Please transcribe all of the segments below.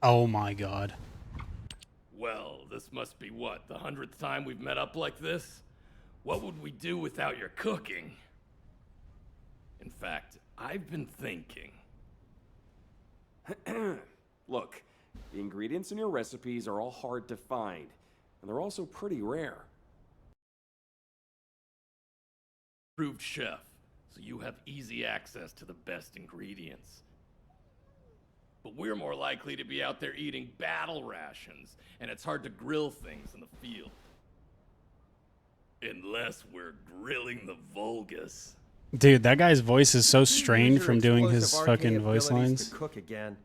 Oh my god. Well, this must be what, the 100th time we've met up like this? What would we do without your cooking? In fact, I've been thinking. Look, the ingredients in your recipes are all hard to find, and they're also pretty rare. Approved chef, so you have easy access to the best ingredients. But we're more likely to be out there eating battle rations, and it's hard to grill things in the field. Unless we're grilling the Vulgus. Dude, that guy's voice is so strained from doing his fucking voice lines. Cook again.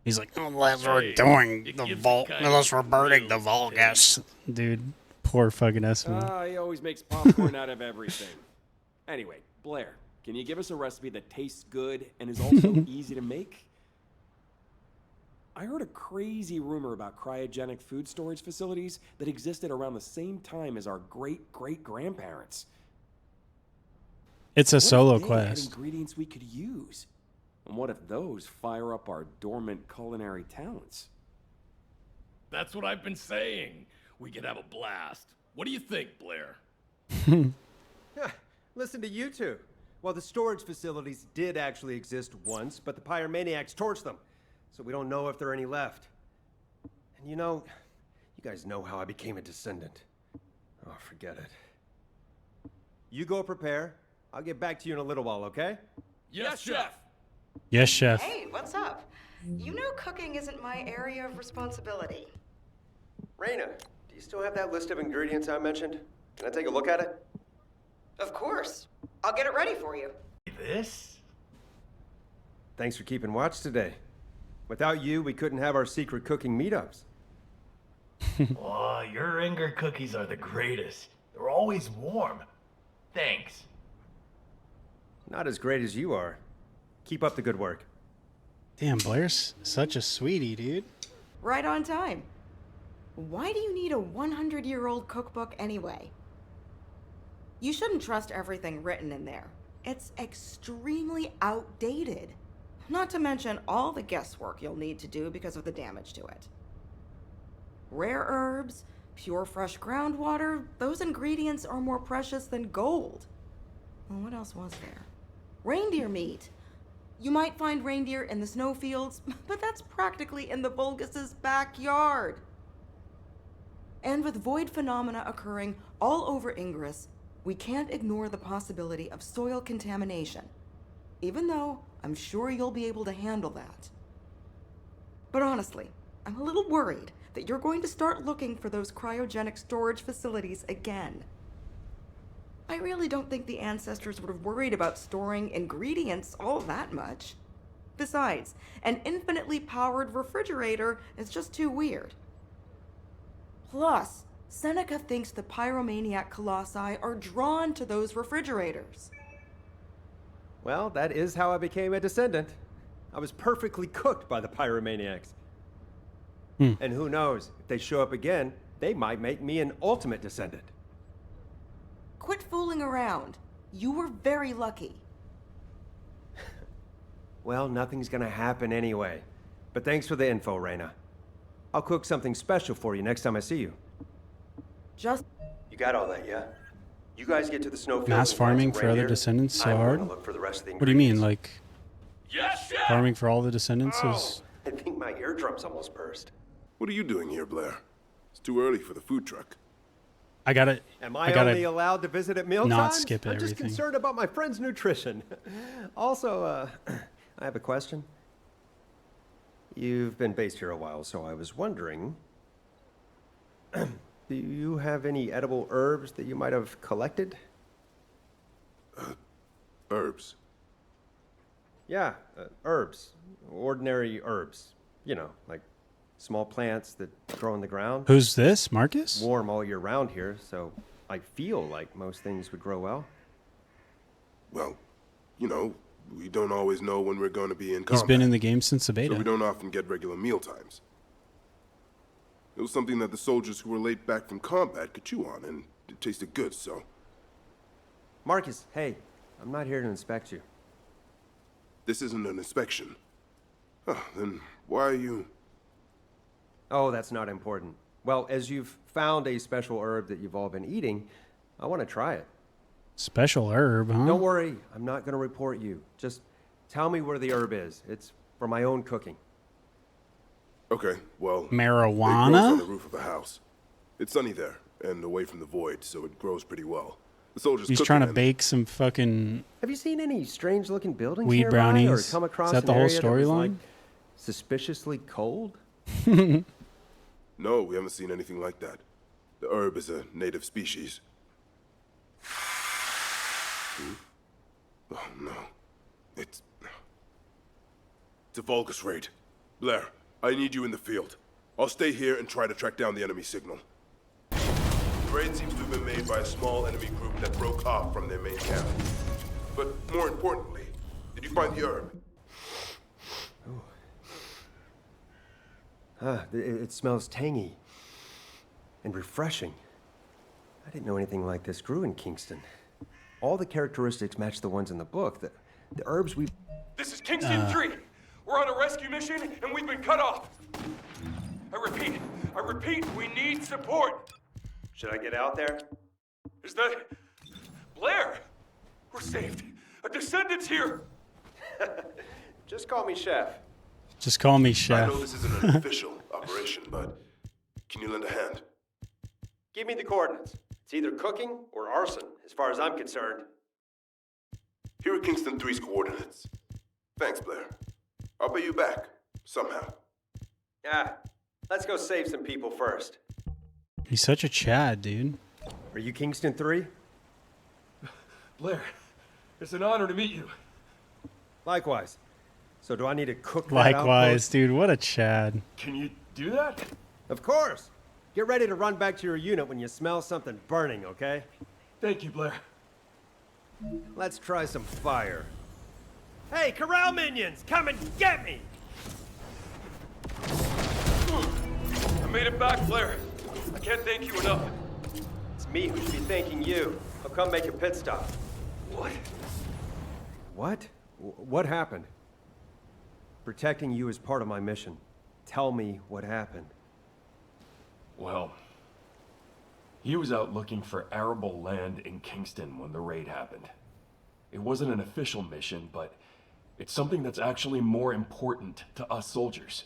He's like, unless we're doing the unless we're burning the Vulgus. Dude, poor fucking Eskimo. He always makes popcorn out of everything. Anyway, Blair, can you give us a recipe that tastes good and is also easy to make? I heard a crazy rumor about cryogenic food storage facilities that existed around the same time as our great-great-grandparents. It's a solo What if they had quest. ingredients we could use? And what if those fire up our dormant culinary talents? That's what I've been saying. We could have a blast. What do you think, Blair? Listen to you two. Well, the storage facilities did actually exist once, but the pyromaniacs torched them. So we don't know if there are any left. And you know, you guys know how I became a descendant. Oh, forget it. You go prepare. I'll get back to you in a little while, okay? Yes, chef! Yes, chef. Hey, what's up? You know cooking isn't my area of responsibility. Raina, do you still have that list of ingredients I mentioned? Can I take a look at it? Of course. I'll get it ready for you. This? Thanks for keeping watch today. Without you, we couldn't have our secret cooking meetups. Oh, your Inger cookies are the greatest. They're always warm. Thanks. Not as great as you are. Keep up the good work. Damn, Blair's such a sweetie, dude. Right on time. Why do you need a 100-year-old cookbook anyway? You shouldn't trust everything written in there. It's extremely outdated. Not to mention all the guesswork you'll need to do because of the damage to it. Rare herbs, pure fresh groundwater, those ingredients are more precious than gold. Well, what else was there? Reindeer meat. You might find reindeer in the snowfields, but that's practically in the Vulgus's backyard. And with void phenomena occurring all over Ingress, we can't ignore the possibility of soil contamination, even though I'm sure you'll be able to handle that. But honestly, I'm a little worried that you're going to start looking for those cryogenic storage facilities again. I really don't think the ancestors would have worried about storing ingredients all that much. Besides, an infinitely powered refrigerator is just too weird. Plus, Seneca thinks the pyromaniac colossi are drawn to those refrigerators. Well, that is how I became a descendant. I was perfectly cooked by the pyromaniacs. And who knows, if they show up again, they might make me an ultimate descendant. Quit fooling around. You were very lucky. Well, nothing's gonna happen anyway. But thanks for the info, Raina. I'll cook something special for you next time I see you. Just You got all that, yeah? You guys get to the snowfield. Mass farming for other descendants so hard? Look for the rest of the What do you mean, ingredients. like Yes, chef! farming for all the descendants is... I think my eardrums almost burst. What are you doing here, Blair? It's too early for the food truck. I gotta... Am I gotta only allowed to visit at mealtimes? not skip I'm just everything. concerned about my friend's nutrition. Also, I have a question. You've been based here a while, so I was wondering... do you have any edible herbs that you might have collected? Herbs. Yeah, herbs. Ordinary herbs. You know, like small plants that grow in the ground. Who's this? Marcus? Warm all year round here, so I feel like most things would grow well. Well, you know, we don't always know when we're going to be in combat. He's been in the game since the So we beta. don't often get regular meal times. It was something that the soldiers who were late back from combat could chew on, and it tasted good, so... Marcus, hey, I'm not here to inspect you. This isn't an inspection. Oh, then why are you... Oh, that's not important. Well, as you've found a special herb that you've all been eating, I want to try it. Special herb, huh? Don't worry, I'm not going to report you. Just tell me where the herb is. It's for my own cooking. Okay, well... It grows on Marijuana? the roof of a house. It's sunny there, and away from the void, so it grows pretty well. The soldiers He's cook trying it to and- bake some fucking... Have you seen any strange-looking buildings Weed nearby, brownies? or come across Is that an the whole area that was, storyline? like, suspiciously cold? No, we haven't seen anything like that. The herb is a native species. Oh, no. It's a Vulgus raid. Blair, I need you in the field. I'll stay here and try to track down the enemy signal. The raid seems to have been made by a small enemy group that broke off from their main camp. But more importantly, did you find the herb? It smells tangy and refreshing. I didn't know anything like this grew in Kingston. All the characteristics match the ones in the book. The herbs we... This is Kingston 3. We're on a rescue mission, and we've been cut off. I repeat, we need support. Should I get out there? Is that... Blair? We're saved. A Descendant's here. Just call me Chef. Just call me I Chef. know this isn't an official operation, but can you lend a hand? Give me the coordinates. It's either cooking or arson, as far as I'm concerned. Here are Kingston 3's coordinates. Thanks, Blair. I'll pay you back, somehow. Let's go save some people first. He's such a Chad, dude. Are you Kingston 3? Blair, it's an honor to meet you. Likewise. So do I need to cook that Likewise, dude. What a Chad. Can you do that? outpost? Of course. Get ready to run back to your unit when you smell something burning, okay? Thank you, Blair. Let's try some fire. Hey, corral minions, come and get me! I made it back, Blair. I can't thank you enough. It's me who should be thanking you. I'll come make a pit stop. What? What? What happened? Protecting you is part of my mission. Tell me what happened. Well, he was out looking for arable land in Kingston when the raid happened. It wasn't an official mission, but it's something that's actually more important to us soldiers.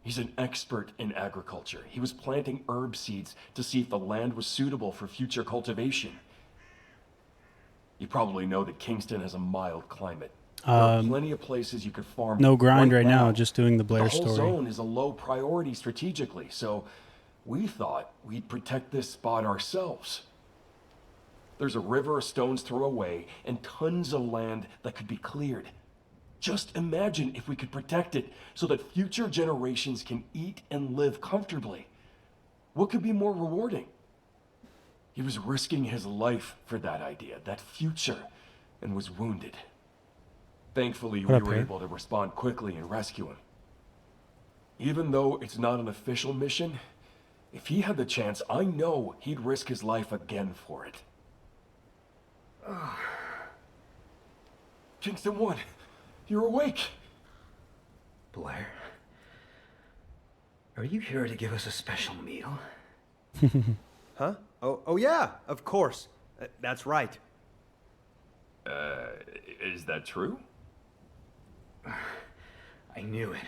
He's an expert in agriculture. He was planting herb seeds to see if the land was suitable for future cultivation. You probably know that Kingston has a mild climate. There are plenty of places you could farm. No grind right now, now. just doing the Blair The whole story. zone is a low priority strategically, so we thought we'd protect this spot ourselves. There's a river a stone's throw away and tons of land that could be cleared. Just imagine if we could protect it so that future generations can eat and live comfortably. What could be more rewarding? He was risking his life for that idea, that future, and was wounded. Thankfully, we What up, were Harry? able to respond quickly and rescue him. Even though it's not an official mission, if he had the chance, I know he'd risk his life again for it. Kingston 1, you're awake. Blair, are you here to give us a special meal? Huh? Oh yeah, of course. That's right. Is that true? I knew it.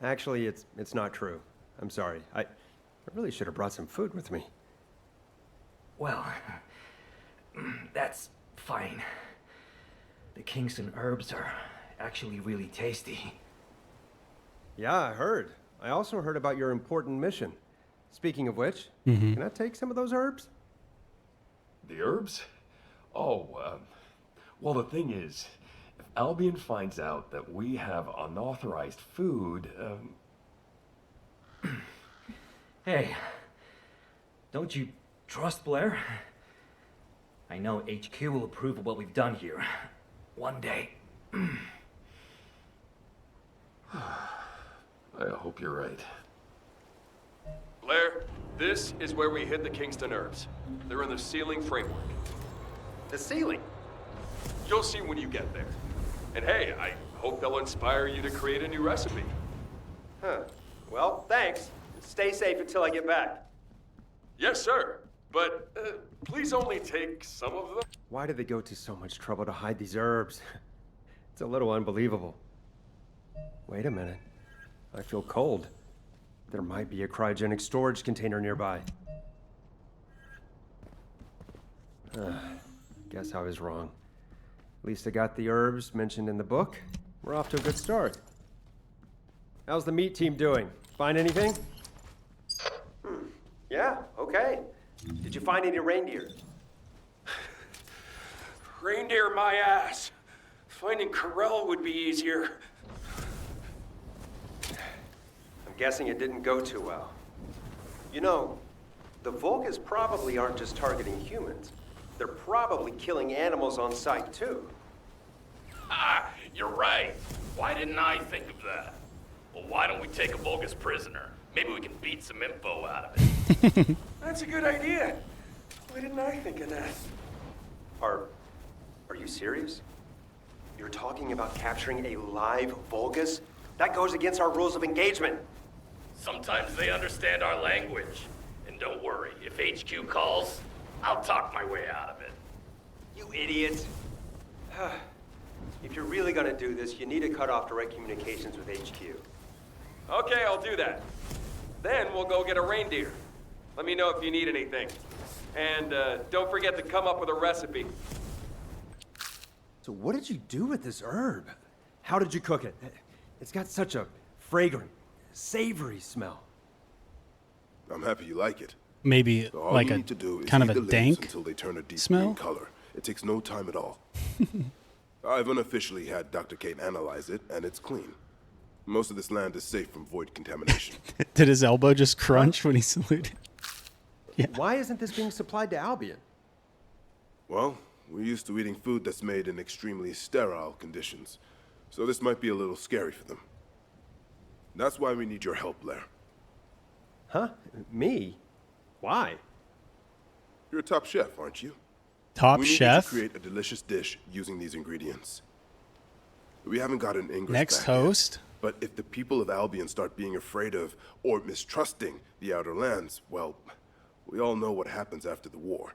Actually, it's not true. I'm sorry. I really should have brought some food with me. Well, that's fine. The Kingston herbs are actually really tasty. Yeah, I heard. I also heard about your important mission. Speaking of which, can I take some of those herbs? The herbs? Oh, well, the thing is, if Albion finds out that we have unauthorized food, Hey, don't you trust Blair? I know HQ will approve of what we've done here. One day. I hope you're right. Blair, this is where we hid the Kingston herbs. They're in the ceiling framework. The ceiling. You'll see when you get there. And hey, I hope they'll inspire you to create a new recipe. Huh. Well, thanks. Stay safe until I get back. Yes, sir. But please only take some of them. Why did they go to so much trouble to hide these herbs? It's a little unbelievable. Wait a minute. I feel cold. There might be a cryogenic storage container nearby. Guess I was wrong. At least I got the herbs mentioned in the book. We're off to a good start. How's the meat team doing? Find anything? Yeah, okay. Did you find any reindeer? Reindeer my ass. Finding Corell would be easier. I'm guessing it didn't go too well. You know, the Volgas probably aren't just targeting humans. They're probably killing animals on sight too. Ah, you're right. Why didn't I think of that? Well, why don't we take a Vulgus prisoner? Maybe we can beat some info out of it. That's a good idea. Why didn't I think of that? Are you serious? You're talking about capturing a live Vulgus? That goes against our rules of engagement. Sometimes they understand our language. And don't worry, if HQ calls, I'll talk my way out of it. You idiot. If you're really gonna do this, you need to cut off direct communications with HQ. Okay, I'll do that. Then we'll go get a reindeer. Let me know if you need anything. And don't forget to come up with a recipe. So what did you do with this herb? How did you cook it? It's got such a fragrant, savory smell. I'm happy you like it. Maybe So all like you a need to do is kind of heat a the limbs dank until they turn a deep smell? green color. It takes no time at all. I've unofficially had Dr. Kate analyze it, and it's clean. Most of this land is safe from void contamination. Did his elbow just crunch when he saluted? Why isn't this being supplied to Albion? Well, we're used to eating food that's made in extremely sterile conditions, so this might be a little scary for them. That's why we need your help, Blair. Huh? Me? Why? You're a top chef, aren't you? Top We need you chef? to create a delicious dish using these ingredients. We haven't got an English Next back yet, host? but if the people of Albion start being afraid of or mistrusting the Outer Lands, well, we all know what happens after the war.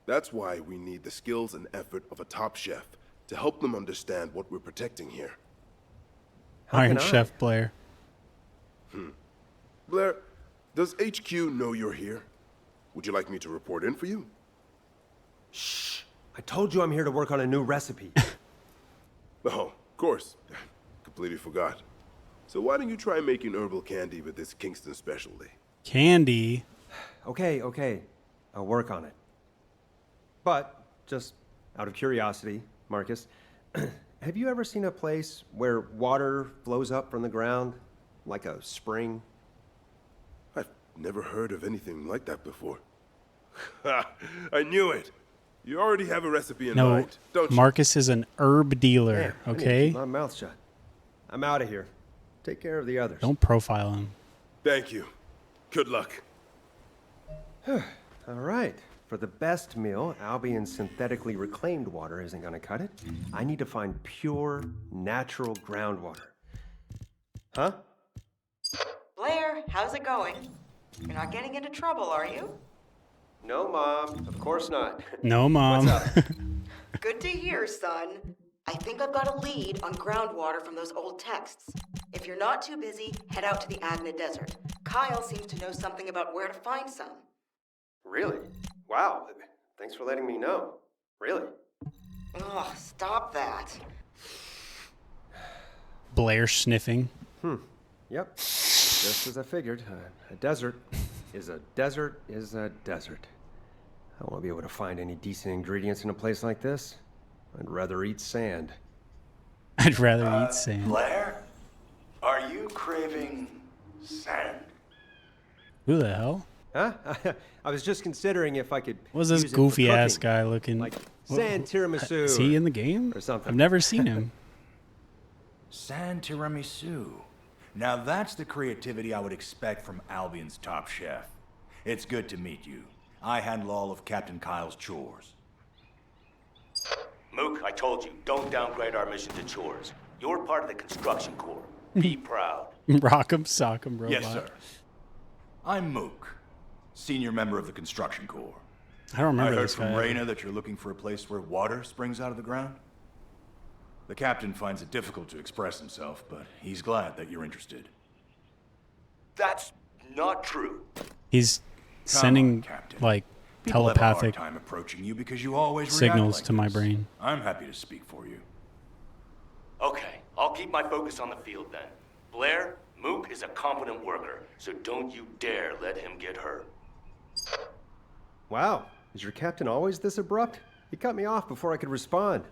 That's why we need the skills and effort of a top chef to help them understand what we're protecting here. Iron can I? Chef Blair. Blair, does HQ know you're here? Would you like me to report in for you? I told you I'm here to work on a new recipe. Oh, of course. Completely forgot. So why don't you try making herbal candy with this Kingston specialty? Candy. Okay. I'll work on it. But, just out of curiosity, Marcus, have you ever seen a place where water flows up from the ground, like a spring? I've never heard of anything like that before. I knew it. You already have a recipe in No, mind, don't you? Marcus is an herb dealer, Yeah, I need to okay? keep my mouth shut. I'm out of here. Take care of the others. Don't profile him. Thank you. Good luck. All right. For the best meal, Albion's synthetically reclaimed water isn't going to cut it. I need to find pure, natural groundwater. Huh? Blair, how's it going? You're not getting into trouble, are you? No, Mom. Of course not. No, Mom. What's up? Good to hear, son. I think I've got a lead on groundwater from those old texts. If you're not too busy, head out to the Agna Desert. Kyle seems to know something about where to find some. Really? Wow. Thanks for letting me know. Really? Ugh, stop that. Blair sniffing. Yep. Just as I figured. A desert is a desert is a desert. I won't be able to find any decent ingredients in a place like this. I'd rather eat sand. I'd rather eat sand. Blair, are you craving sand? Who the hell? Huh? I was just considering if I could. What was this use it for goofy ass cooking, guy looking? Like sand tiramisu. Is he in the game? or something? I've never seen him. Sand tiramisu. Now that's the creativity I would expect from Albion's top chef. It's good to meet you. I handle all of Captain Kyle's chores. Mook, I told you, don't downgrade our mission to chores. You're part of the construction corps. Be proud. Rock'em sock'em robot. Yes, sir. I'm Mook, senior member of the Construction Corps. I don't remember I heard this from guy. Reyna that you're looking for a place where water springs out of the ground. The captain finds it difficult to express himself, but he's glad that you're interested. That's not true. He's Come sending on, Captain. like People have a telepathic hard time approaching you because you always react signals like to my this. brain. I'm happy to speak for you. Okay, I'll keep my focus on the field then. Blair, Mook is a competent worker, so don't you dare let him get hurt. Wow, is your captain always this abrupt? He cut me off before I could respond.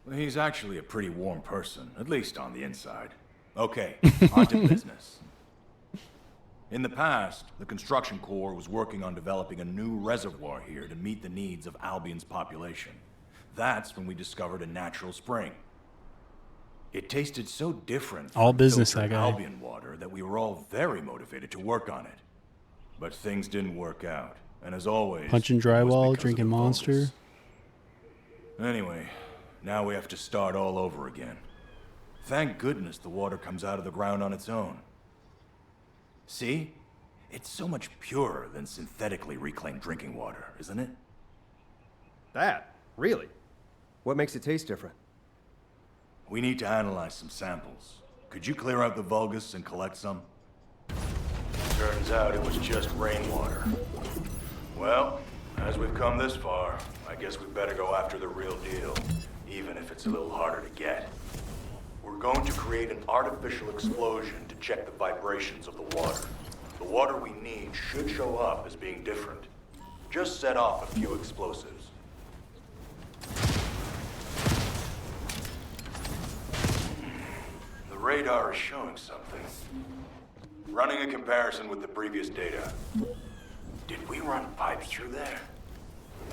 Well, he's actually a pretty warm person, at least on the inside. Okay, on to business. In the past, the Construction Corps was working on developing a new reservoir here to meet the needs of Albion's population. That's when we discovered a natural spring. It tasted so different All from business, filtered that guy. Albion water that we were all very motivated to work on it. But things didn't work out, and as always, Punching it was drywall, because of drinking the Monster. fungus. Anyway, now we have to start all over again. Thank goodness the water comes out of the ground on its own. See? It's so much purer than synthetically reclaimed drinking water, isn't it? That? Really? What makes it taste different? We need to analyze some samples. Could you clear out the Vulgus and collect some? Turns out it was just rainwater. Well, as we've come this far, I guess we better go after the real deal, even if it's a little harder to get. We're going to create an artificial explosion to check the vibrations of the water. The water we need should show up as being different. Just set off a few explosives. The radar is showing something. Running a comparison with the previous data. Did we run pipes through there?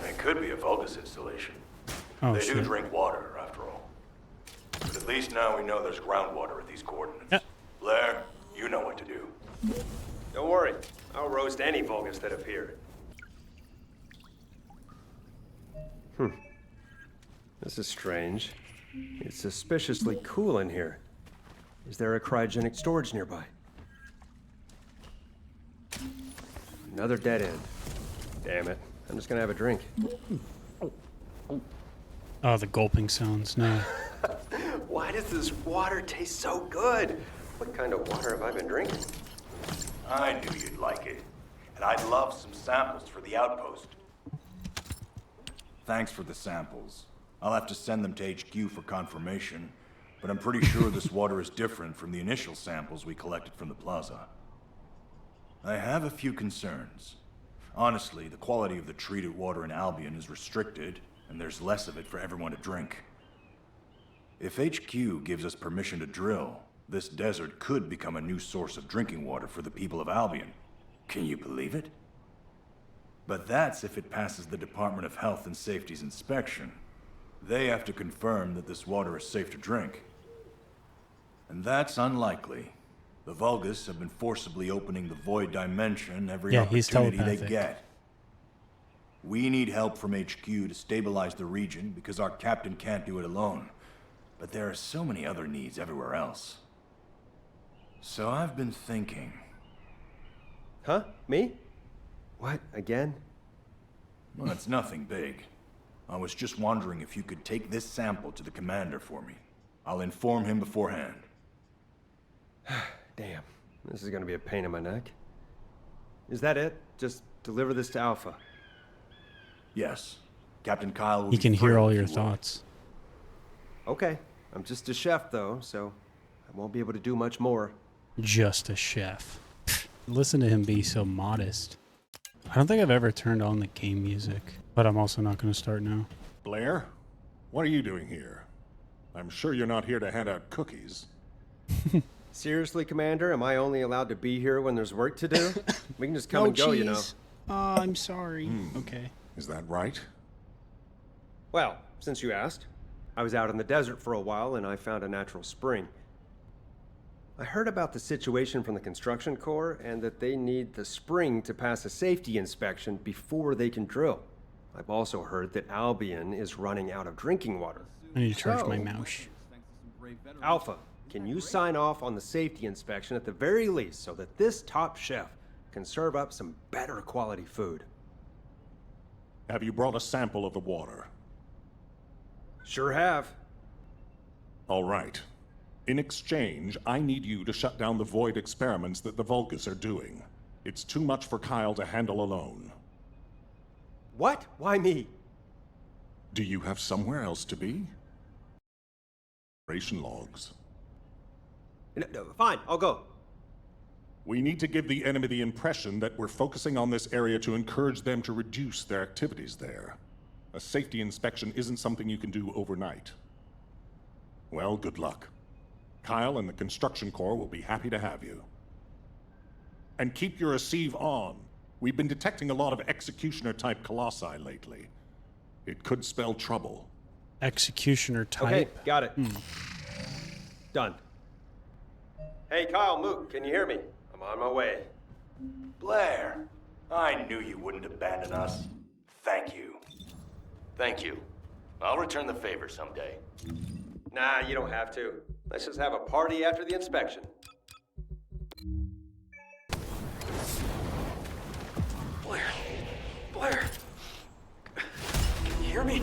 It could be a Vulgus installation. Oh, They shit. do drink water, after all. But at least now we know there's groundwater at these coordinates. Yeah. Blair, you know what to do. Don't worry, I'll roast any Vulgus that appear. This is strange. It's suspiciously cool in here. Is there a cryogenic storage nearby? Another dead end. Damn it. I'm just gonna have a drink. Oh, the gulping sounds. No. Why does this water taste so good? What kind of water have I been drinking? I knew you'd like it. And I'd love some samples for the outpost. Thanks for the samples. I'll have to send them to HQ for confirmation, but I'm pretty sure this water is different from the initial samples we collected from the plaza. I have a few concerns. Honestly, the quality of the treated water in Albion is restricted, and there's less of it for everyone to drink. If HQ gives us permission to drill, this desert could become a new source of drinking water for the people of Albion. Can you believe it? But that's if it passes the Department of Health and Safety's inspection. They have to confirm that this water is safe to drink. And that's unlikely. The Vulgus have been forcibly opening the void dimension every Yeah, he's opportunity they telepathic. get. We need help from HQ to stabilize the region because our captain can't do it alone. But there are so many other needs everywhere else. So I've been thinking. Huh? Me? What, again? Well, it's nothing big. I was just wondering if you could take this sample to the commander for me. I'll inform him beforehand. Damn, this is gonna be a pain in my neck. Is that it? Just deliver this to Alpha. Yes. Captain Kyle will He be can hear thrilled all if your you will. thoughts. Okay, I'm just a chef though, so I won't be able to do much more. Just a chef. Listen to him be so modest. I don't think I've ever turned on the game music, but I'm also not going to start now. Blair, what are you doing here? I'm sure you're not here to hand out cookies. Seriously, Commander, am I only allowed to be here when there's work to do? We can just come and go, you know. Oh, I'm sorry. Okay. Is that right? Well, since you asked, I was out in the desert for a while and I found a natural spring. I heard about the situation from the Construction Corps and that they need the spring to pass a safety inspection before they can drill. I've also heard that Albion is running out of drinking water. I need to charge my So- mouse. Alpha, can you sign off on the safety inspection at the very least so that this top chef can serve up some better quality food? Have you brought a sample of the water? Sure have. All right. In exchange, I need you to shut down the void experiments that the Vulgus are doing. It's too much for Kyle to handle alone. What? Why me? Do you have somewhere else to be? Operation logs. No, fine, I'll go. We need to give the enemy the impression that we're focusing on this area to encourage them to reduce their activities there. A safety inspection isn't something you can do overnight. Well, good luck. Kyle and the construction corps will be happy to have you. And keep your receive on. We've been detecting a lot of executioner-type colossi lately. It could spell trouble. Executioner type. Okay, got it. Done. Hey, Kyle, Mook, can you hear me? I'm on my way. Blair, I knew you wouldn't abandon us. Thank you. Thank you. I'll return the favor someday. Nah, you don't have to. Let's just have a party after the inspection. Blair! Can you hear me?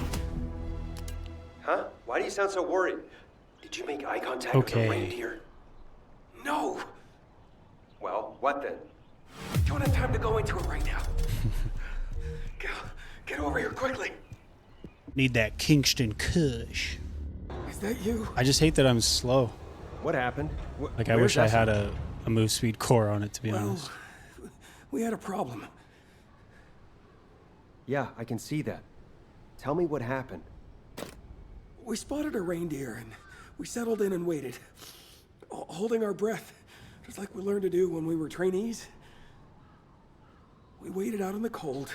Huh? Why do you sound so worried? Did you make eye contact with the reindeer? No! Well, what then? Don't have time to go into it right now. Get over here quickly. Need that Kingston Kush. Is that you? I just hate that I'm slow. What happened? Like, I wish I had a move speed core on it, to be honest. We had a problem. Yeah, I can see that. Tell me what happened. We spotted a reindeer and we settled in and waited, holding our breath, just like we learned to do when we were trainees. We waited out in the cold,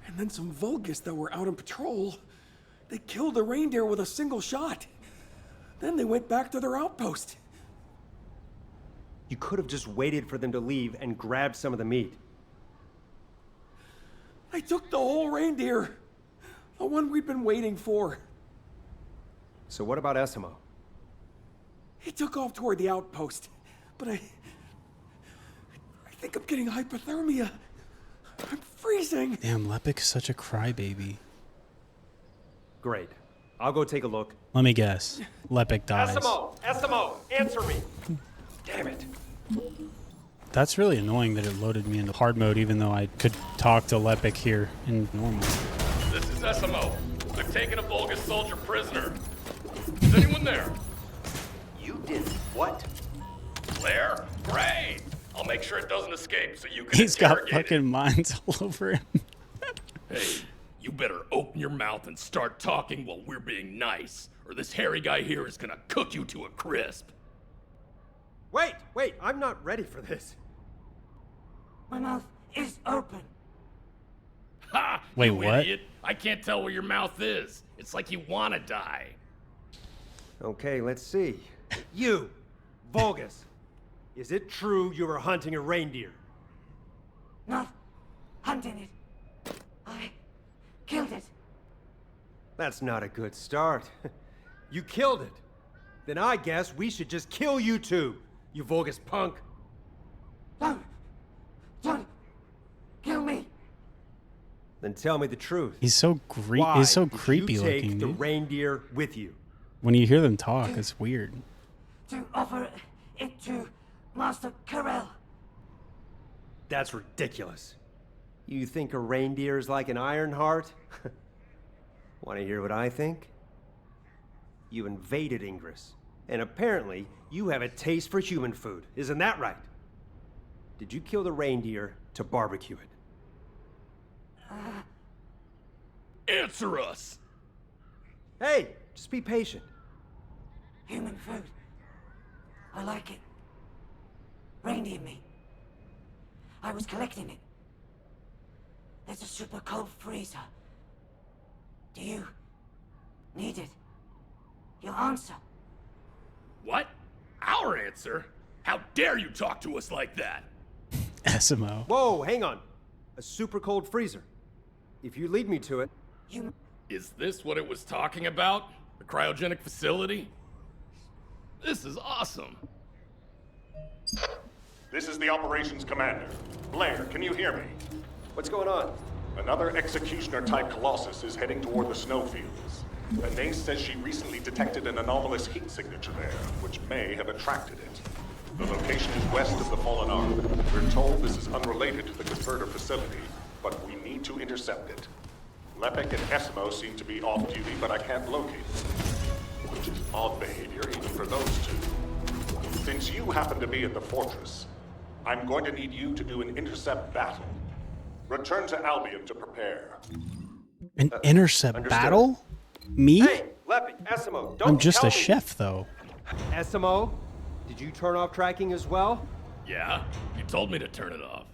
and then some Vulgus that were out on patrol, they killed the reindeer with a single shot. Then they went back to their outpost. You could have just waited for them to leave and grabbed some of the meat. They took the whole reindeer, the one we'd been waiting for. So what about Essimo? He took off toward the outpost, but I think I'm getting hypothermia. I'm freezing. Damn, Lepik is such a crybaby. Great. I'll go take a look. Let me guess. Lepik dies. Essimo, answer me. Damn it. That's really annoying that it loaded me into hard mode, even though I could talk to Lepik here in normal. This is Essimo. They've taken a Vulgus soldier prisoner. Is anyone there? You did what? Blair? Great! I'll make sure it doesn't escape so you can He's got interrogate fucking mines all over him. Hey, you better open your mouth and start talking while we're being nice, or this hairy guy here is gonna cook you to a crisp. Wait, I'm not ready for this. My mouth is open. Ha! Wait, you what? Idiot. I can't tell where your mouth is. It's like you wanna die. Okay, let's see. You, Vulgus, is it true you were hunting a reindeer? Not hunting it. I killed it. That's not a good start. You killed it. Then I guess we should just kill you too, you Vulgus punk. Don't kill me. Then tell me the truth. He's so he's so creepy did you take looking, the dude. reindeer with you? When you hear them talk, it's weird. To offer it to Master Carell. That's ridiculous. You think a reindeer is like an iron heart? Want to hear what I think? You invaded Ingress, and apparently you have a taste for human food. Isn't that right? Did you kill the reindeer to barbecue it? Answer us! Hey, just be patient. Human food. I like it. Reindeer meat. I was collecting it. There's a super cold freezer. Do you need it? Your answer. What? Our answer? How dare you talk to us like that? Essimo. Whoa, hang on. A super cold freezer. If you lead me to it. You. Is this what it was talking about? The cryogenic facility? This is awesome. This is the operations commander. Blair, can you hear me? What's going on? Another executioner-type colossus is heading toward the snowfields. Anais says she recently detected an anomalous heat signature there, which may have attracted it. The location is west of the Fallen Arm. We're told this is unrelated to the converter facility, but we need to intercept it. Lepek and Esmo seem to be off-duty, but I can't locate them. Which is odd behavior even for those two. Since you happen to be at the fortress, I'm going to need you to do an intercept battle. Return to Albion to prepare. An intercept understood. battle? Me? Hey, Leppy, Esmo, don't I'm just tell a me. chef, though. Esmo, did you turn off tracking as well? Yeah? You told me to turn it off.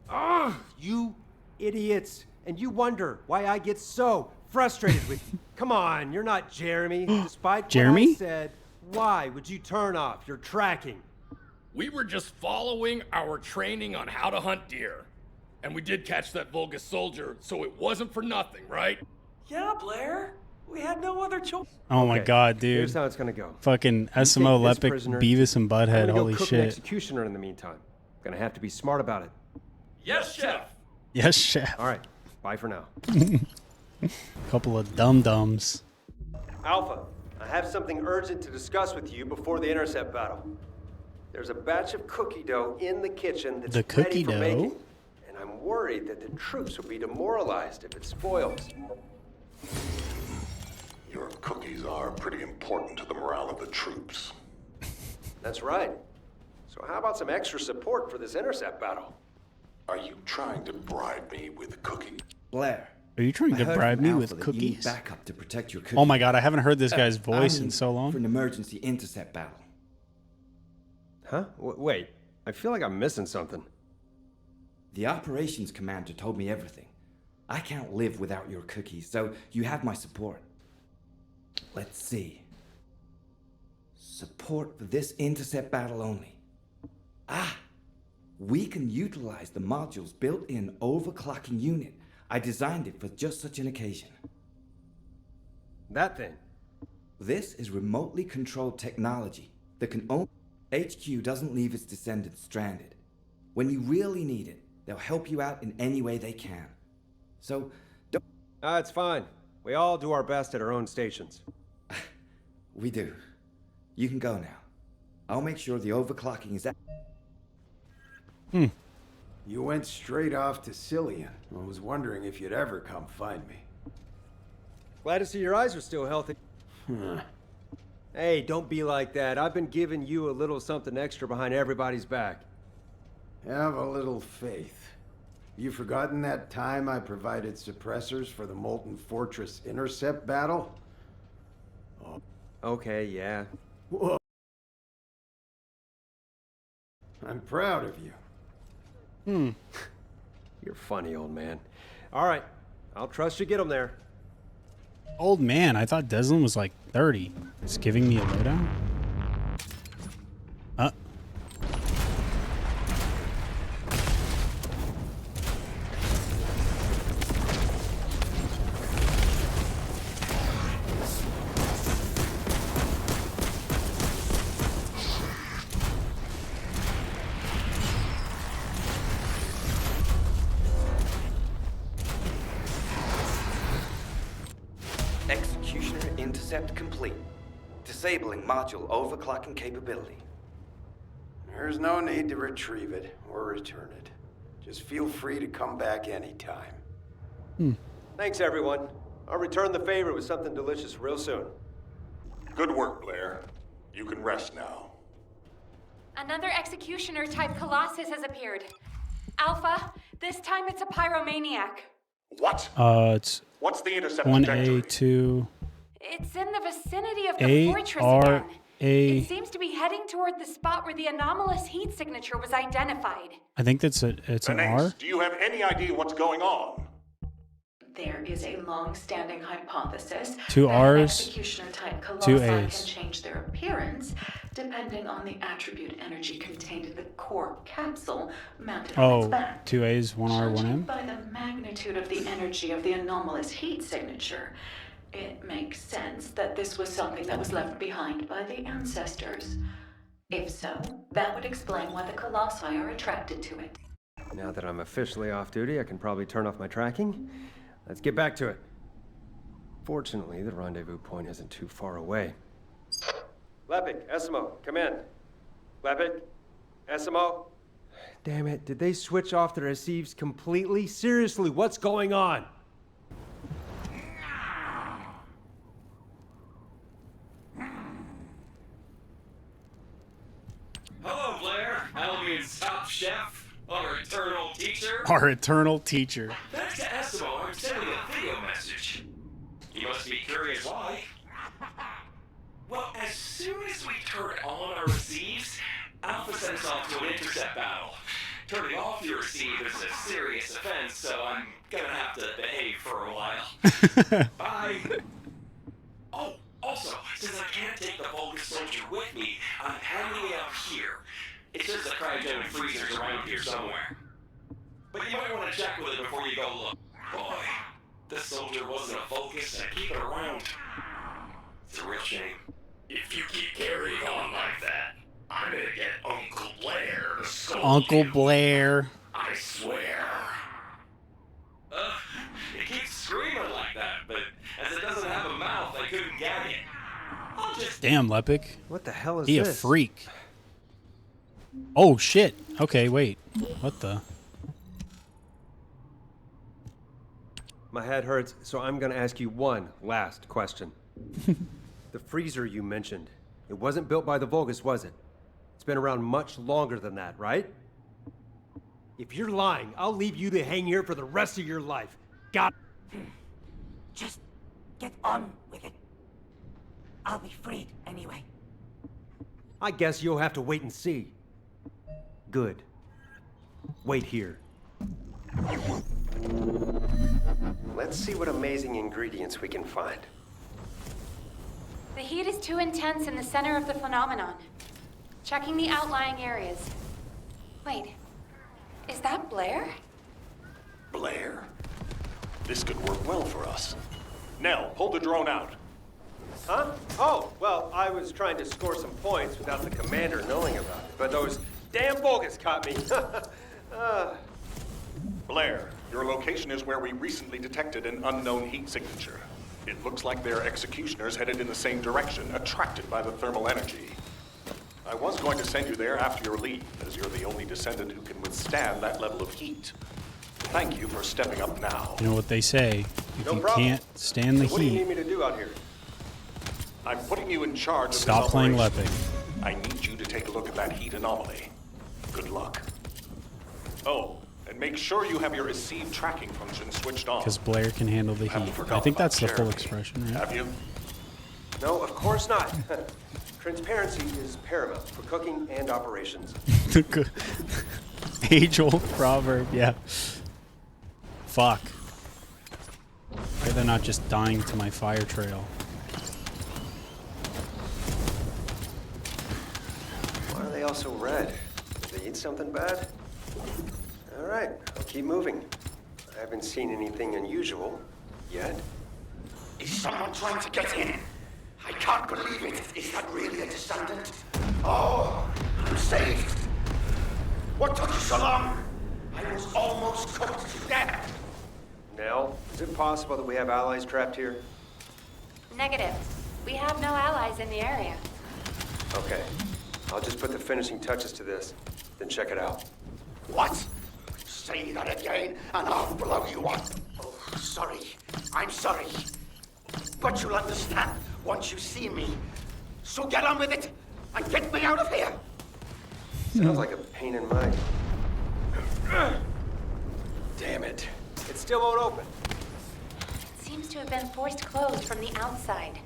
Ugh, you idiots. And you wonder why I get so frustrated with you. Come on, you're not Jeremy. Despite Jeremy? what I said, why would you turn off your tracking? We were just following our training on how to hunt deer. And we did catch that Vulgus soldier, so it wasn't for nothing, right? Yeah, Blair. We had no other choice. Oh my Okay, god, dude. Here's how it's gonna go. Fucking You SMO, take this Lepic, prisoner. Beavis, and I'm Butthead. gonna go Holy cook an shit. executioner in the meantime. Gonna have to be smart about it. Yes, chef. Yes, chef. All right, bye for now. Couple of dum-dums. Alpha, I have something urgent to discuss with you before the intercept battle. There's a batch of cookie dough in the kitchen that's The cookie ready for dough? making, and I'm worried that the troops will be demoralized if it spoils. Your cookies are pretty important to the morale of the troops. That's right. So how about some extra support for this intercept battle? Are you trying to bribe me with cookies? Blair. Are you trying I to heard bribe from me Alpha with that you need cookies? backup to protect your cookies. Oh my god, I haven't heard this guy's voice in so For long. an emergency intercept battle. Huh? Wait, I feel like I'm missing something. The operations commander told me everything. I can't live without your cookies, so you have my support. Let's see. Support for this intercept battle only. Ah! We can utilize the module's built-in overclocking unit. I designed it for just such an occasion. That thing. This is remotely controlled technology that can only... HQ doesn't leave its descendants stranded. When you really need it, they'll help you out in any way they can. So, don't... It's fine. We all do our best at our own stations. We do. You can go now. I'll make sure the overclocking is... You went straight off to Cillian. I was wondering if you'd ever come find me. Glad to see your eyes are still healthy. Hey, don't be like that. I've been giving you a little something extra behind everybody's back. Have a little faith. You forgotten that time I provided suppressors for the Molten Fortress intercept battle? Oh. Okay, yeah. Whoa. I'm proud of you. You're funny, old man. All right, I'll trust you get them there. Old man, I thought Desmond was like 30. It's giving me a lowdown? Executioner intercept complete. Disabling module overclocking capability. There's no need to retrieve it or return it. Just feel free to come back anytime. Thanks, everyone. I'll return the favor with something delicious real soon. Good work, Blair. You can rest now. Another executioner-type colossus has appeared. Alpha, this time it's a pyromaniac. What? It's What's the intercept 1A, trajectory? 2... It's in the vicinity of the fortress again. It seems to be heading toward the spot where the anomalous heat signature was identified. I think it's an Anais, R. do you have any idea what's going on? There is a long-standing hypothesis Two that Rs, executioner-type two colossi As. can change their appearance depending on the attribute energy contained in the core capsule mounted on its Oh, back. 2 A's, 1 R, 1 Judging M. by the magnitude of the energy of the anomalous heat signature, It makes sense that this was something that was left behind by the ancestors. If so, that would explain why the colossi are attracted to it. Now that I'm officially off duty, I can probably turn off my tracking. Let's get back to it. Fortunately, the rendezvous point isn't too far away. Lepic, Esimo, come in. Lepic, Esimo. Damn it, did they switch off the receives completely? Seriously, what's going on? Hello, Blair. LAMBEAUX top chef, our eternal teacher. Our eternal teacher. Thanks to Esimo, I'm sending a video message. You must be curious why. Well, as soon as we turn on our receives, Alpha sent us off to an intercept battle. Turning off your receive is a serious offense, so I'm gonna have to behave for a while. Bye. Oh, also, since I can't take the Vulgus soldier with me, I'm hanging out here. It says the cryogenic freezer's around here somewhere. But you might want to check with it before you go look. Boy, this soldier wasn't a Vulgus, and I keep it around. It's a real shame. If you keep carrying on like that, I'm gonna get Uncle Blair to scold Uncle you. Blair. I swear. It keeps screaming like that, but as it doesn't have a mouth, I couldn't gag it. I'll just... Damn, Lepic. What the hell is he this? He a freak. Oh, shit. Okay, wait. What the? My head hurts, so I'm gonna ask you one last question. The freezer you mentioned, it wasn't built by the Vulgus, was it? It's been around much longer than that, right? If you're lying, I'll leave you to hang here for the rest of your life. Got it? Just get on with it. I'll be freed anyway. I guess you'll have to wait and see. Good. Wait here. Let's see what amazing ingredients we can find. The heat is too intense in the center of the phenomenon. Checking the outlying areas. Wait, is that Blair? Blair? This could work well for us. Nell, pull the drone out. Huh? Oh, well, I was trying to score some points without the commander knowing about it, but those damn Vulgus caught me. Blair, your location is where we recently detected an unknown heat signature. It looks like they're executioners headed in the same direction, attracted by the thermal energy. I was going to send you there after your leave, as you're the only descendant who can withstand that level of heat. Thank you for stepping up now. You know what they say. If No you problem. can't stand the What do you heat, need me to do out here? I'm putting you in charge of stop this playing operation. Lepic. I need you to take a look at that heat anomaly. Good luck. Oh, and make sure you have your receive tracking function switched on. Because Blair can handle the heat. I think that's the full expression, right? Have you? No, of course not. Transparency is paramount for cooking and operations. Age-old proverb, yeah. Fuck. Why they're not just dying to my fire trail? Why are they all so red? Did they eat something bad? All right, I'll keep moving. I haven't seen anything unusual yet. Is someone trying to get in? I can't believe it. Is that really a descendant? Oh, I'm saved. What took you so long? I was almost cooked to death. Nell, is it possible that we have allies trapped here? Negative. We have no allies in the area. Okay. I'll just put the finishing touches to this, then check it out. What? Say that again, and I'll blow you up. Oh, sorry. I'm sorry. But you'll understand once you see me. So get on with it, and get me out of here. Sounds like a pain in my... Damn it. It still won't open. It seems to have been forced closed from the outside.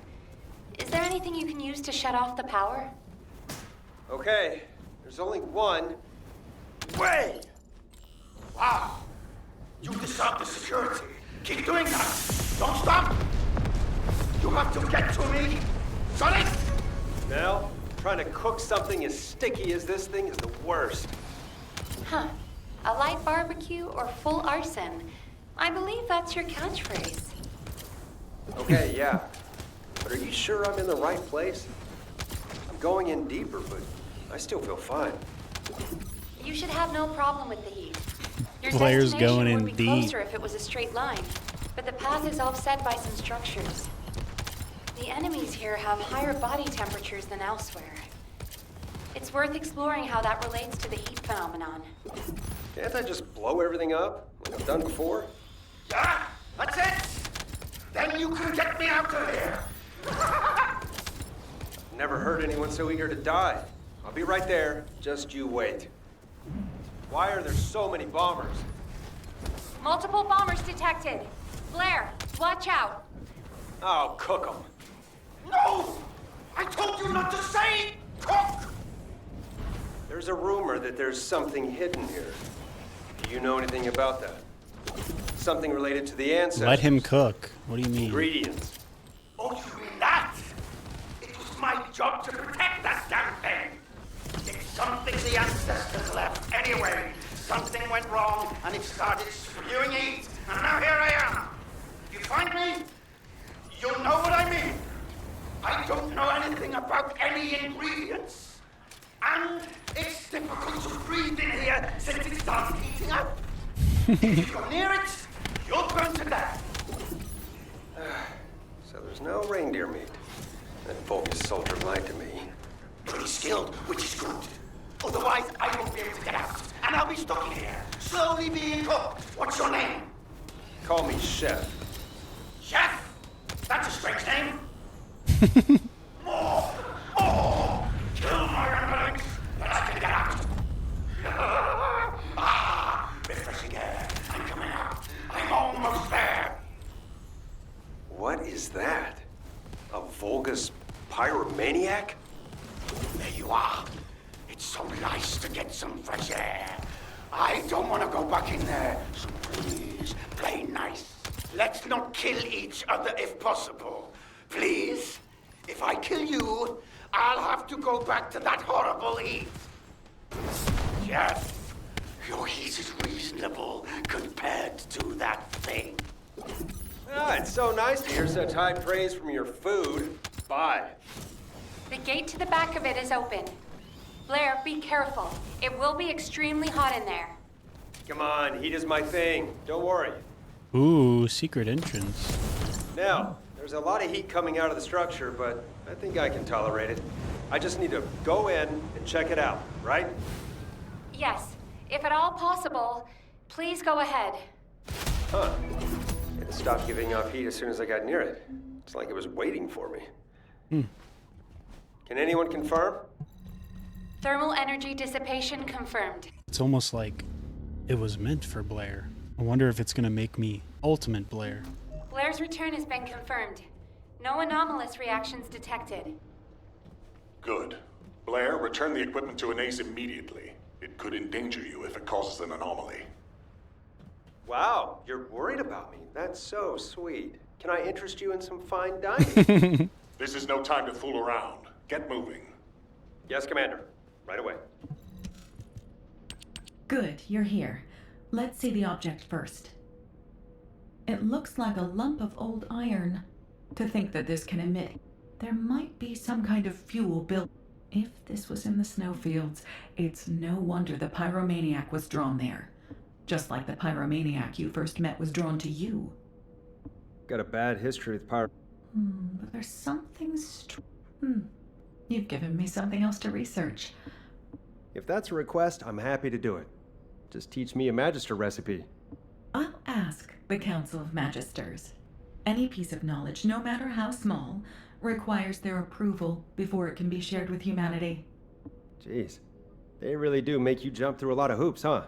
Is there anything you can use to shut off the power? Okay, there's only one. Way! Wow! You disarmed the security. Keep doing that. Don't stop. You have to get to me. Solid! Nell, trying to cook something as sticky as this thing is the worst. Huh. A light barbecue or full arson? I believe that's your catchphrase. Okay, yeah. But are you sure I'm in the right place? I'm going in deeper, but I still feel fine. You should have no problem with the heat. Your Blair's destination going in would be deep. closer if it was a straight line, but the path is offset by some structures. The enemies here have higher body temperatures than elsewhere. It's worth exploring how that relates to the heat phenomenon. Can't I just blow everything up, like I've done before? Yeah, that's it. Then you can get me out of here. Never heard anyone so eager to die. I'll be right there, just you wait. Why are there so many bombers? Multiple bombers detected. Blair, watch out. Oh, cook them. No! I told you not to say cook! There's a rumor that there's something hidden here. Do you know anything about that? Something related to the ancestors? Let him cook. What do you mean? Ingredients. Oh, you mean that? It was my job to protect that damn thing. It's something the ancestors left anyway. Something went wrong and it started spewing heat. And now here I am. You find me? You'll know what I mean. I don't know anything about any ingredients. And it's difficult to breathe in here since it started heating up. If you go near it, you'll burn to death. So there's no reindeer meat. That bogus soldier lied to me. Pretty skilled, which is good. Otherwise, I won't be able to get out. And I'll be stuck in here, slowly being cooked. What's your name? Call me Chef. Chef? That's a strange name. More! Kill my underlings, and I can get out. Refreshing air. I'm coming out. I'm almost there. What is that? A Vulgus pyromaniac? There you are. It's so nice to get some fresh air. I don't want to go back in there, so please, play nice. Let's not kill each other if possible. Please? If I kill you, I'll have to go back to that horrible heat. Yes, your heat is reasonable compared to that thing. Ah, it's so nice to hear such high praise from your food. Bye. The gate to the back of it is open. Blair, be careful. It will be extremely hot in there. Come on, heat is my thing. Don't worry. Ooh, secret entrance. Now, there's a lot of heat coming out of the structure, but I think I can tolerate it. I just need to go in and check it out, right? Yes, if at all possible, please go ahead. Huh. It stopped giving off heat as soon as I got near it. It's like it was waiting for me. Can anyone confirm? Thermal energy dissipation confirmed. It's almost like it was meant for Blair. I wonder if it's gonna make me ultimate Blair. Blair's return has been confirmed. No anomalous reactions detected. Good. Blair, return the equipment to Anase immediately. It could endanger you if it causes an anomaly. Wow, you're worried about me. That's so sweet. Can I interest you in some fine dining? This is no time to fool around. Get moving. Yes, Commander. Right away. Good, you're here. Let's see the object first. It looks like a lump of old iron. To think that this can emit, there might be some kind of fuel built. If this was in the snowfields, it's no wonder the pyromaniac was drawn there. Just like the pyromaniac you first met was drawn to you. Got a bad history with pyro. But there's something You've given me something else to research. If that's a request, I'm happy to do it. Just teach me a Magister recipe. I'll ask the Council of Magisters. Any piece of knowledge, no matter how small, requires their approval before it can be shared with humanity. Jeez. They really do make you jump through a lot of hoops, huh?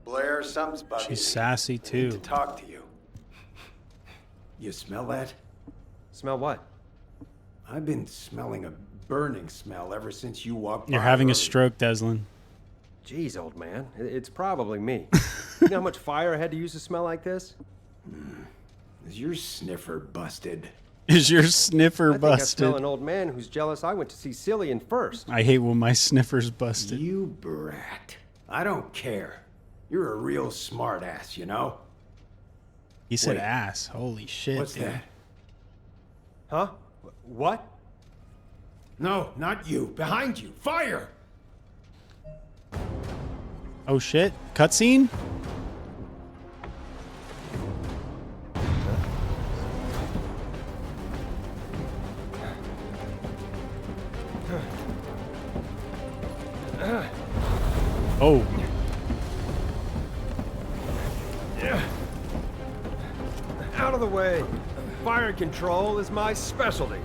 Blair, something's bugging She's me. sassy I need to too. talk to you. You smell that? Smell what? I've been smelling a burning smell ever since you walked by. You're having a earlier. stroke, Deslin. Jeez, old man. It's probably me. You know how much fire I had to use to smell like this? Is your sniffer busted? Is your sniffer I think I busted? smell an old man who's jealous I went to see Cillian first. I hate when my sniffer's busted. You brat. I don't care. You're a real smartass, you know? He said Wait. ass. Holy shit. What's dude. that? Huh? What? No, not you. Behind you. Fire! Oh shit. Cutscene? Oh. Out of the way. Fire control is my specialty.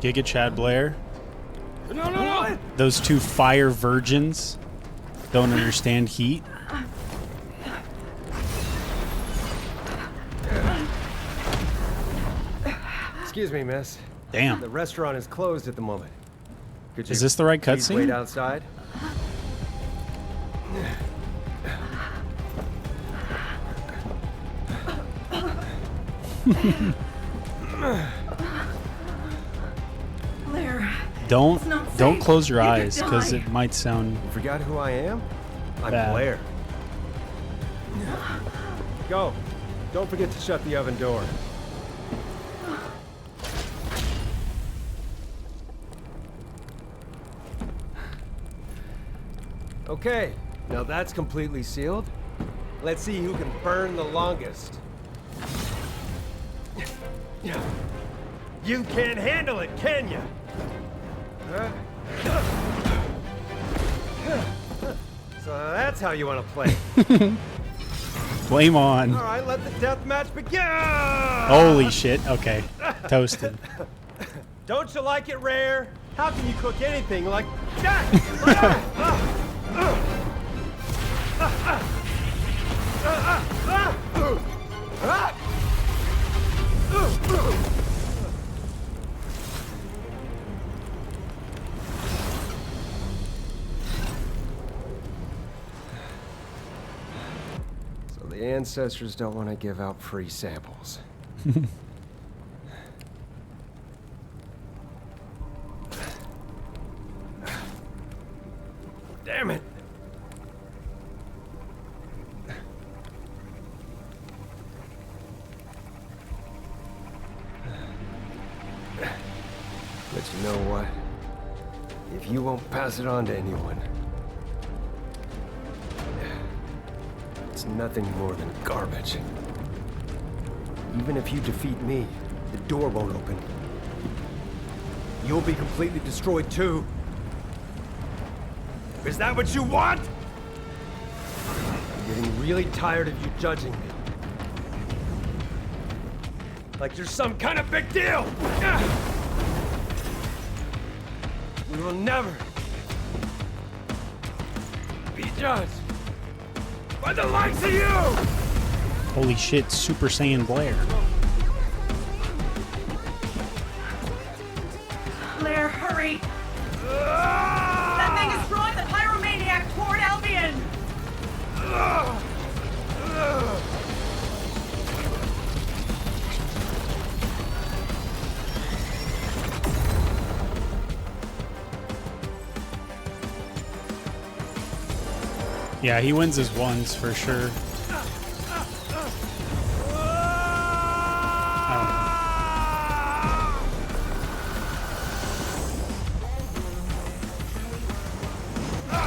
Giga Chad Blair. No! Those two fire virgins don't understand heat. Excuse me, miss. Damn. The restaurant is closed at the moment. Could Is you this the right please cutscene? wait outside? Blair. Don't close your You could eyes because die. it might sound You forgot who I am? I'm bad. Blair. Go. Don't forget to shut the oven door. Okay, now that's completely sealed. Let's see who can burn the longest. You can't handle it, can you? So that's how you want to play. Flame on. All right, let the death match begin. Holy shit. Okay. Toasted. Don't you like it rare? How can you cook anything like that? So the ancestors don't want to give out free samples. Damn it! But you know what? If you won't pass it on to anyone, it's nothing more than garbage. Even if you defeat me, the door won't open. You'll be completely destroyed too. Is that what you want? I'm getting really tired of you judging me. Like you're some kind of big deal! We will never be judged by the likes of you! Holy shit, Super Saiyan Blair. Blair, hurry! That thing is drawing the pyromaniac toward Albion! Yeah, he wins his ones for sure.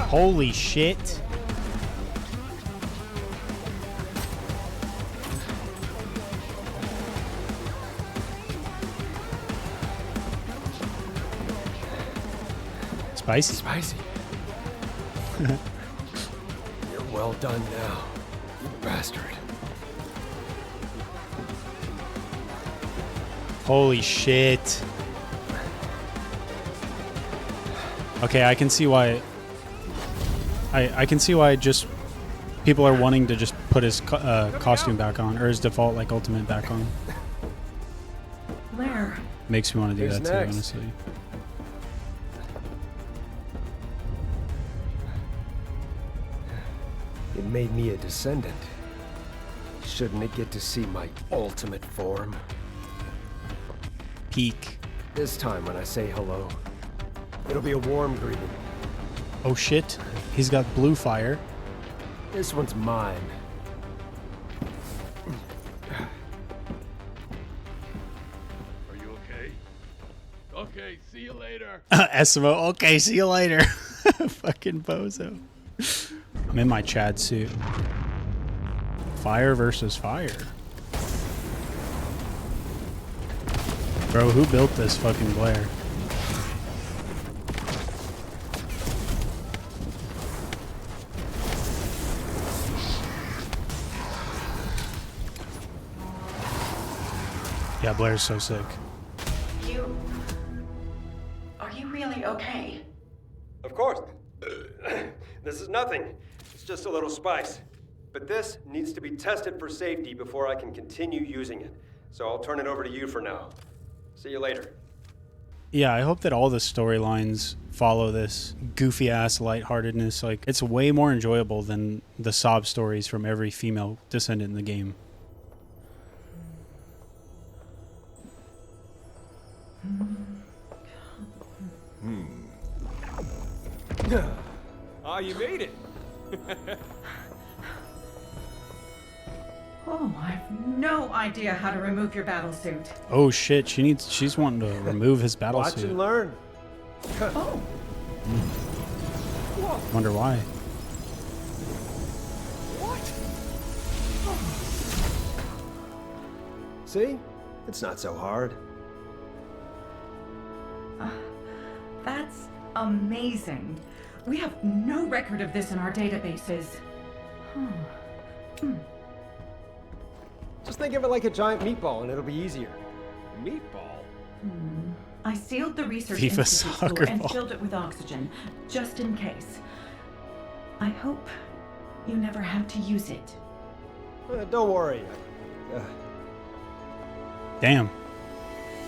Holy shit. Spicy. Spicy. You're well done now, you bastard. Holy shit. Okay, I can see why. I can see why just people are wanting to just put his costume back on, or his default like ultimate back on. Blair. Makes me want to do Who's that too, next? honestly. It made me a descendant. Shouldn't it get to see my ultimate form? Peak. This time when I say hello, it'll be a warm greeting. Oh shit. He's got blue fire. This one's mine. Okay, see you later. Esimo, okay, see you later. Fucking bozo. I'm in my Chad suit. Fire versus fire. Bro, who built this fucking Blair? Yeah, Blair's so sick. Are you really okay? Of course. This is nothing. It's just a little spice. But this needs to be tested for safety before I can continue using it. So I'll turn it over to you for now. See you later. Yeah, I hope that all the storylines follow this goofy ass lightheartedness. Like, it's way more enjoyable than the sob stories from every female descendant in the game. Ah, you made it. Oh, I have no idea how to remove your battle suit. Oh shit, she's wanting to remove his battle Watch suit. and learn. Oh. Wonder why. See? It's not so hard. That's amazing. We have no record of this in our databases. Just think of it like a giant meatball and it'll be easier. Meatball? I sealed the research FIFA institute soccer door and ball. filled it with oxygen, just in case. I hope you never have to use it. Don't worry. Damn.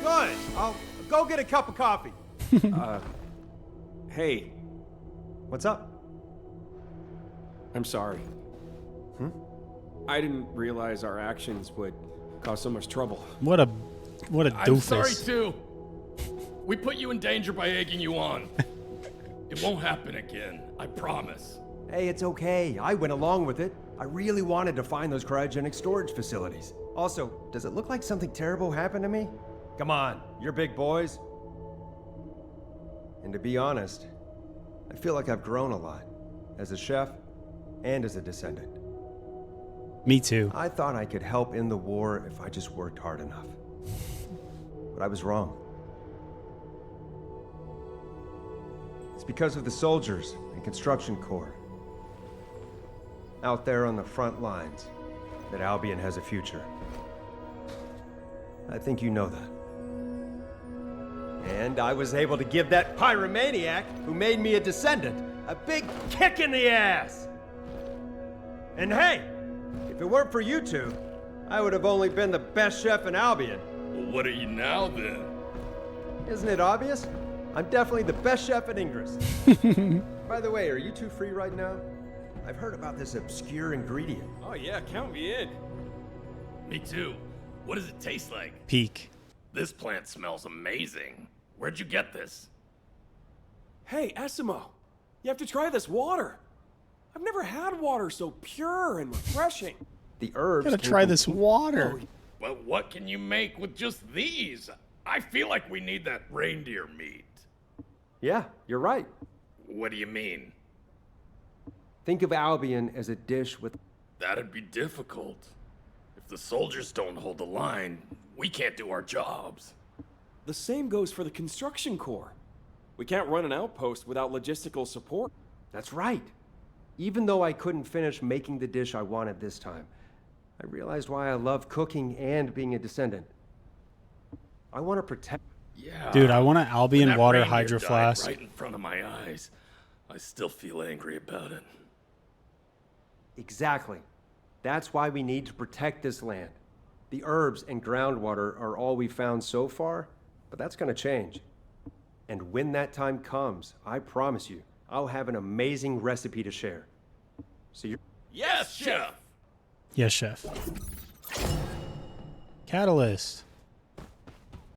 Good. I'll go get a cup of coffee. Hey. What's up? I'm sorry. I didn't realize our actions would cause so much trouble. What a doofus. I'm sorry too. We put you in danger by egging you on. It won't happen again, I promise. Hey, it's okay. I went along with it. I really wanted to find those cryogenic storage facilities. Also, does it look like something terrible happened to me? Come on, you're big boys. And to be honest, I feel like I've grown a lot. As a chef, and as a descendant. Me too. I thought I could help in the war if I just worked hard enough. But I was wrong. It's because of the soldiers and construction corps. Out there on the front lines, that Albion has a future. I think you know that. And I was able to give that pyromaniac who made me a descendant a big kick in the ass! And hey, if it weren't for you two, I would have only been the best chef in Albion. Well, what are you now then? Isn't it obvious? I'm definitely the best chef in Ingress. By the way, are you two free right now? I've heard about this obscure ingredient. Oh yeah, count me in. Me too. What does it taste like? Peak. This plant smells amazing. Where'd you get this? Hey, Esimo, you have to try this water. I've never had water so pure and refreshing. The herbs. Gotta try this water. Well, what can you make with just these? I feel like we need that reindeer meat. Yeah, you're right. What do you mean? Think of Albion as a dish with... That'd be difficult. If the soldiers don't hold the line, we can't do our jobs. The same goes for the construction corps. We can't run an outpost without logistical support. That's right. Even though I couldn't finish making the dish I wanted this time, I realized why I love cooking and being a descendant. I want to protect... Yeah. Dude, I want an Albion That water reindeer hydro died flask. right in front of my eyes. I still feel angry about it. Exactly. That's why we need to protect this land. The herbs and groundwater are all we found so far, but that's going to change. And when that time comes, I promise you, I'll have an amazing recipe to share. So you're... Yes, chef! Yes, chef. Catalyst.